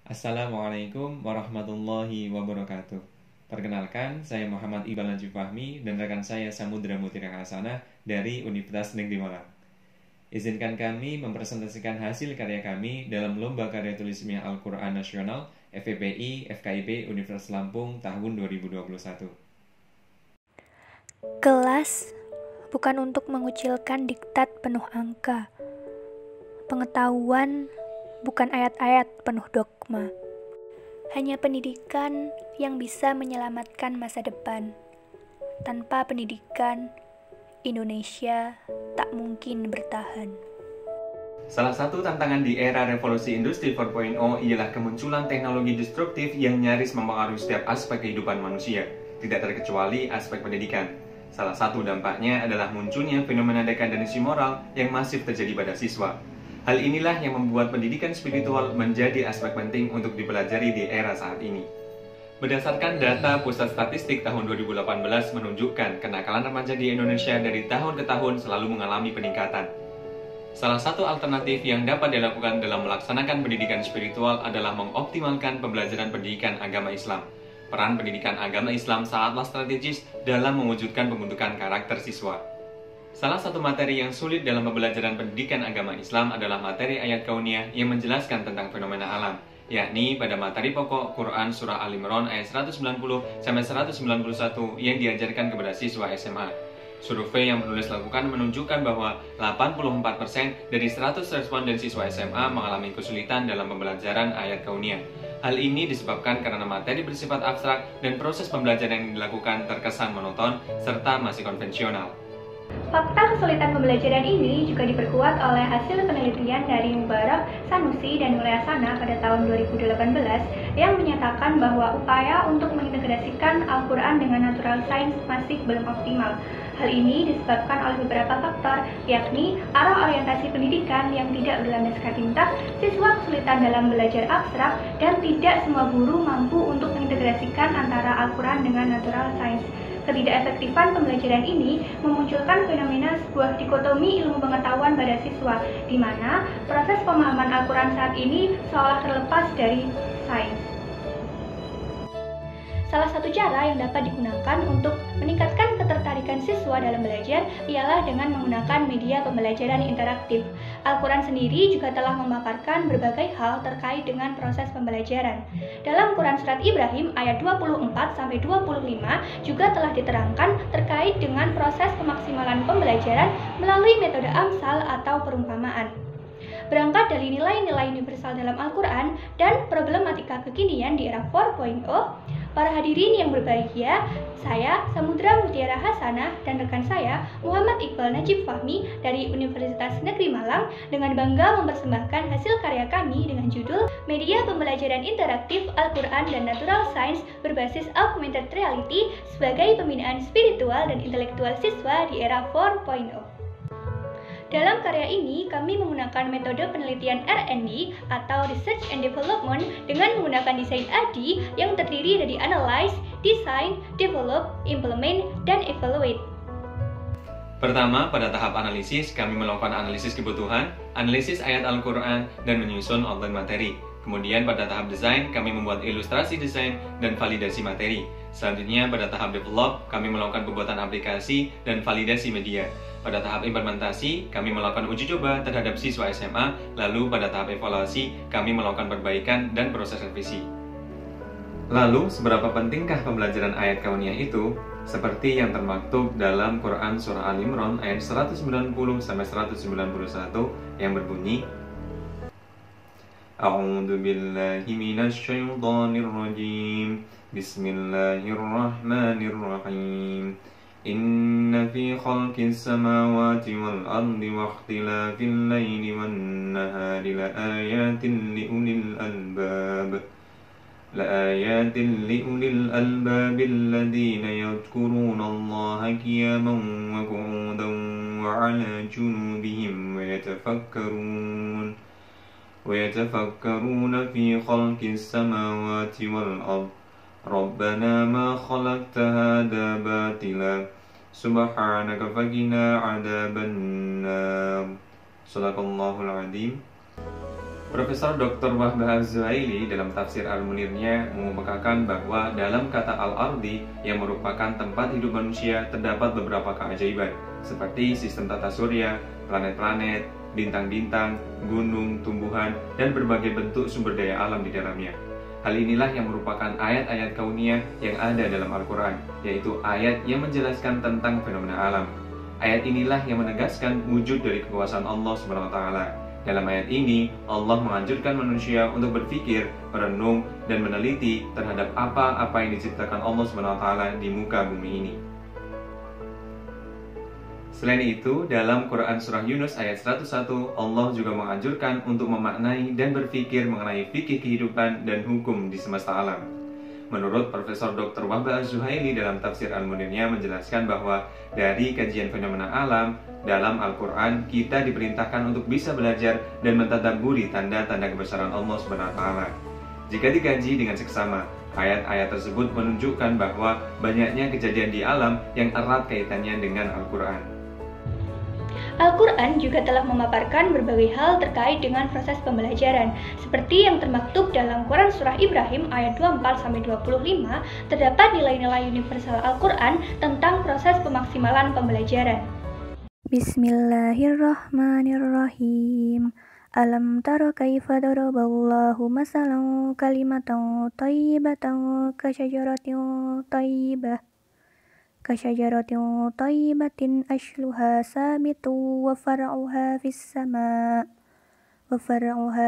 Assalamualaikum warahmatullahi wabarakatuh. Perkenalkan, saya Muhammad Iqbal Najib Fahmi dan rekan saya Samudra Mutira Hasanah dari Universitas Negeri Malang. Izinkan kami mempresentasikan hasil karya kami dalam Lomba Karya Tulis Ilmiah Al-Quran Nasional FEPI FKIP Universitas Lampung tahun 2021. Kelas bukan untuk mengucilkan diktat penuh angka. Pengetahuan bukan ayat-ayat penuh dogma. Hanya pendidikan yang bisa menyelamatkan masa depan. Tanpa pendidikan, Indonesia tak mungkin bertahan. Salah satu tantangan di era revolusi industri 4.0 ialah kemunculan teknologi destruktif yang nyaris mempengaruhi setiap aspek kehidupan manusia, tidak terkecuali aspek pendidikan. Salah satu dampaknya adalah munculnya fenomena dekadensi moral yang masif terjadi pada siswa. Hal inilah yang membuat pendidikan spiritual menjadi aspek penting untuk dipelajari di era saat ini. Berdasarkan data Pusat Statistik tahun 2018 menunjukkan kenakalan remaja di Indonesia dari tahun ke tahun selalu mengalami peningkatan. Salah satu alternatif yang dapat dilakukan dalam melaksanakan pendidikan spiritual adalah mengoptimalkan pembelajaran pendidikan agama Islam. Peran pendidikan agama Islam sangatlah strategis dalam mewujudkan pembentukan karakter siswa. Salah satu materi yang sulit dalam pembelajaran pendidikan agama Islam adalah materi ayat kauniyah yang menjelaskan tentang fenomena alam, yakni pada materi pokok Quran Surah Al-Imran ayat 190-191 yang diajarkan kepada siswa SMA. Survei yang penulis lakukan menunjukkan bahwa 84% dari 100 responden siswa SMA mengalami kesulitan dalam pembelajaran ayat kauniyah. Hal ini disebabkan karena materi bersifat abstrak dan proses pembelajaran yang dilakukan terkesan monoton serta masih konvensional. Fakta kesulitan pembelajaran ini juga diperkuat oleh hasil penelitian dari Mubarak, Sanusi, dan Mulyasana pada tahun 2018 yang menyatakan bahwa upaya untuk mengintegrasikan Al-Quran dengan natural science masih belum optimal. Hal ini disebabkan oleh beberapa faktor, yakni arah orientasi pendidikan yang tidak berlandaskan tinta, siswa kesulitan dalam belajar abstrak, dan tidak semua guru mampu untuk mengintegrasikan antara Al-Quran dengan natural science. Ketidakefektifan pembelajaran ini memunculkan fenomena sebuah dikotomi ilmu pengetahuan pada siswa, di mana proses pemahaman Al-Quran saat ini seolah terlepas dari sains. Salah satu cara yang dapat digunakan untuk meningkatkan ketertarikan siswa dalam belajar ialah dengan menggunakan media pembelajaran interaktif. Al-Quran sendiri juga telah memaparkan berbagai hal terkait dengan proses pembelajaran. Dalam Quran Surat Ibrahim ayat 24-25 juga telah diterangkan terkait dengan proses pemaksimalan pembelajaran melalui metode amsal atau perumpamaan. Berangkat dari nilai-nilai universal dalam Al-Quran dan problematika kekinian di era 4.0, para hadirin yang berbahagia, saya Samudra Mutira Hasanah dan rekan saya Muhammad Iqbal Najib Fahmi dari Universitas Negeri Malang dengan bangga mempersembahkan hasil karya kami dengan judul Media Pembelajaran Interaktif Al-Quran dan Natural Science berbasis Augmented Reality sebagai pembinaan spiritual dan intelektual siswa di era 4.0. Dalam karya ini, kami menggunakan metode penelitian R&D atau Research and Development dengan menggunakan desain ADI yang terdiri dari Analyze, Design, Develop, Implement, dan Evaluate. Pertama, pada tahap analisis, kami melakukan analisis kebutuhan, analisis ayat Al-Quran, dan menyusun outline materi. Kemudian pada tahap desain, kami membuat ilustrasi desain dan validasi materi. Selanjutnya, pada tahap develop, kami melakukan pembuatan aplikasi dan validasi media. Pada tahap implementasi, kami melakukan uji coba terhadap siswa SMA, lalu pada tahap evaluasi, kami melakukan perbaikan dan proses revisi. Lalu, seberapa pentingkah pembelajaran ayat kauniyah itu? Seperti yang termaktub dalam Quran Surah Al-Imran ayat 190-191 yang berbunyi, A'udzu billahi minasyaitonir rajim. Bismillahirrahmanirrahim. Inna fi khalqis samawati wal ardi wa ikhtilafil laili wan nahari laayatin liulil albab. لآيات لأولي الألباب الذين يذكرون الله قياما وقعودا وعلى جنوبهم ويتفكرون في خلق السماوات والأرض ربنا ما خلقت هذا باطلا سبحانك فقنا عذاب النار صدق الله العظيم. Profesor Dr. Wahbah Az-Zuhaili dalam tafsir Al-Munirnya mengemukakan bahwa dalam kata Al-Ardi yang merupakan tempat hidup manusia terdapat beberapa keajaiban seperti sistem tata surya, planet-planet, bintang-bintang, gunung, tumbuhan, dan berbagai bentuk sumber daya alam di dalamnya. Hal inilah yang merupakan ayat-ayat kauniyah yang ada dalam Al-Quran, yaitu ayat yang menjelaskan tentang fenomena alam. Ayat inilah yang menegaskan wujud dari kekuasaan Allah SWT. Dalam ayat ini, Allah menganjurkan manusia untuk berpikir, merenung, dan meneliti terhadap apa-apa yang diciptakan Allah SWT di muka bumi ini. Selain itu, dalam Quran Surah Yunus ayat 101, Allah juga menganjurkan untuk memaknai dan berpikir mengenai fikih kehidupan dan hukum di semesta alam. Menurut Profesor Dr. Wahbah Az-Zuhaili dalam tafsir Al-Munirnya menjelaskan bahwa dari kajian fenomena alam, dalam Al-Quran kita diperintahkan untuk bisa belajar dan mentadabburi tanda-tanda kebesaran Allah SWT. Jika dikaji dengan seksama, ayat-ayat tersebut menunjukkan bahwa banyaknya kejadian di alam yang erat kaitannya dengan Al-Quran. Al-Quran juga telah memaparkan berbagai hal terkait dengan proses pembelajaran, seperti yang termaktub dalam Quran Surah Ibrahim ayat 24-25, terdapat nilai-nilai universal Al-Quran tentang proses pemaksimalan pembelajaran. Bismillahirrahmanirrahim. Alam tara kaifa daraballahu masalan kalimatan thayyibatan kasyajaratin thayyibatin asluha sabitun wa far'uha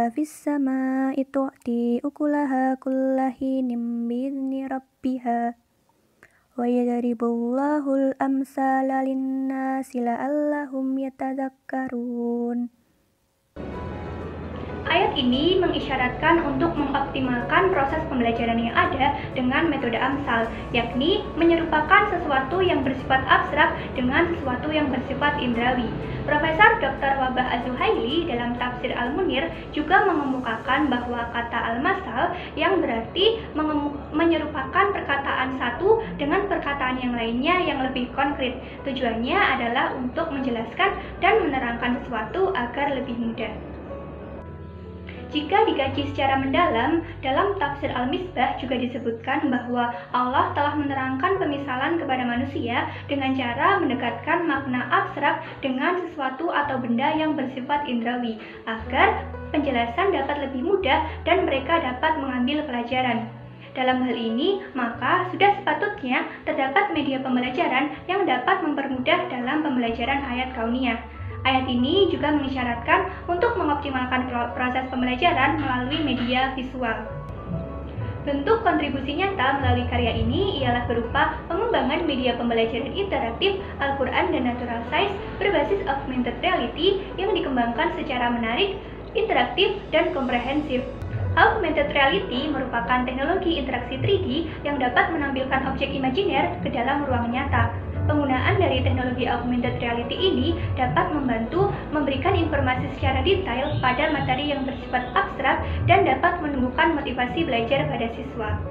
fis sama'i tu'ti ukulaha kullahinin bi'izni rabbiha wa yadribullahul amsala linnasi la'allahum yatadzakkarun. Ayat ini mengisyaratkan untuk mengoptimalkan proses pembelajaran yang ada dengan metode amsal, yakni menyerupakan sesuatu yang bersifat abstrak dengan sesuatu yang bersifat indrawi. Profesor Dr. Wahbah Az-Zuhaili dalam tafsir Al-Munir juga mengemukakan bahwa kata al-masal yang berarti menyerupakan perkataan satu dengan perkataan yang lainnya yang lebih konkret. Tujuannya adalah untuk menjelaskan dan menerangkan sesuatu agar lebih mudah. Jika dikaji secara mendalam, dalam tafsir Al-Misbah juga disebutkan bahwa Allah telah menerangkan pemisalan kepada manusia dengan cara mendekatkan makna abstrak dengan sesuatu atau benda yang bersifat indrawi, agar penjelasan dapat lebih mudah dan mereka dapat mengambil pelajaran. Dalam hal ini, maka sudah sepatutnya terdapat media pembelajaran yang dapat mempermudah dalam pembelajaran ayat kauniyah. Ayat ini juga mengisyaratkan untuk mengoptimalkan proses pembelajaran melalui media visual. Bentuk kontribusi nyata melalui karya ini ialah berupa pengembangan media pembelajaran interaktif Al-Quran dan Natural Science berbasis augmented reality yang dikembangkan secara menarik, interaktif, dan komprehensif. Augmented reality merupakan teknologi interaksi 3D yang dapat menampilkan objek imajiner ke dalam ruang nyata. Penggunaan dari teknologi augmented reality ini dapat membantu memberikan informasi secara detail pada materi yang bersifat abstrak dan dapat menumbuhkan motivasi belajar pada siswa.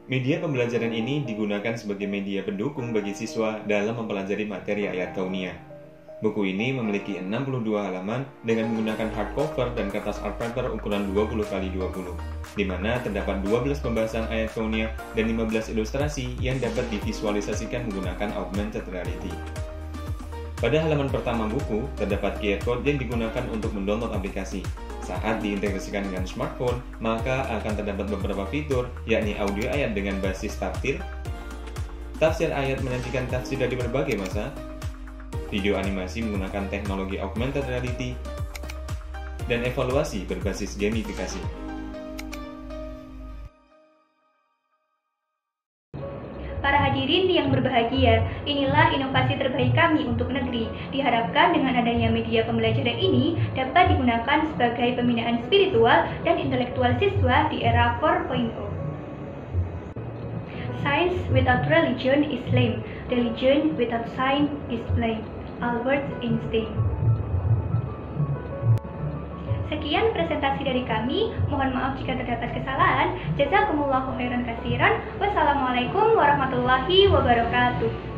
Media pembelajaran ini digunakan sebagai media pendukung bagi siswa dalam mempelajari materi ayat kauniyah. Buku ini memiliki 62 halaman dengan menggunakan hardcover dan kertas art printer ukuran 20x20, di mana terdapat 12 pembahasan ayat kauniyah dan 15 ilustrasi yang dapat divisualisasikan menggunakan augmented reality. Pada halaman pertama buku, terdapat QR code yang digunakan untuk mendownload aplikasi. Saat diintegrasikan dengan smartphone, maka akan terdapat beberapa fitur, yakni audio ayat dengan basis tafsir ayat menyajikan tafsir dari berbagai masa, video animasi menggunakan teknologi augmented reality, dan evaluasi berbasis gamifikasi. Para hadirin yang berbahagia, inilah inovasi terbaik kami untuk negeri. Diharapkan dengan adanya media pembelajaran ini dapat digunakan sebagai pembinaan spiritual dan intelektual siswa di era 4.0. Science without religion is lame. Religion without science is blind. Albert Einstein. Sekian presentasi dari kami. Mohon maaf jika terdapat kesalahan. Jazakumullahu khairan katsiran. Wassalamualaikum warahmatullahi wabarakatuh.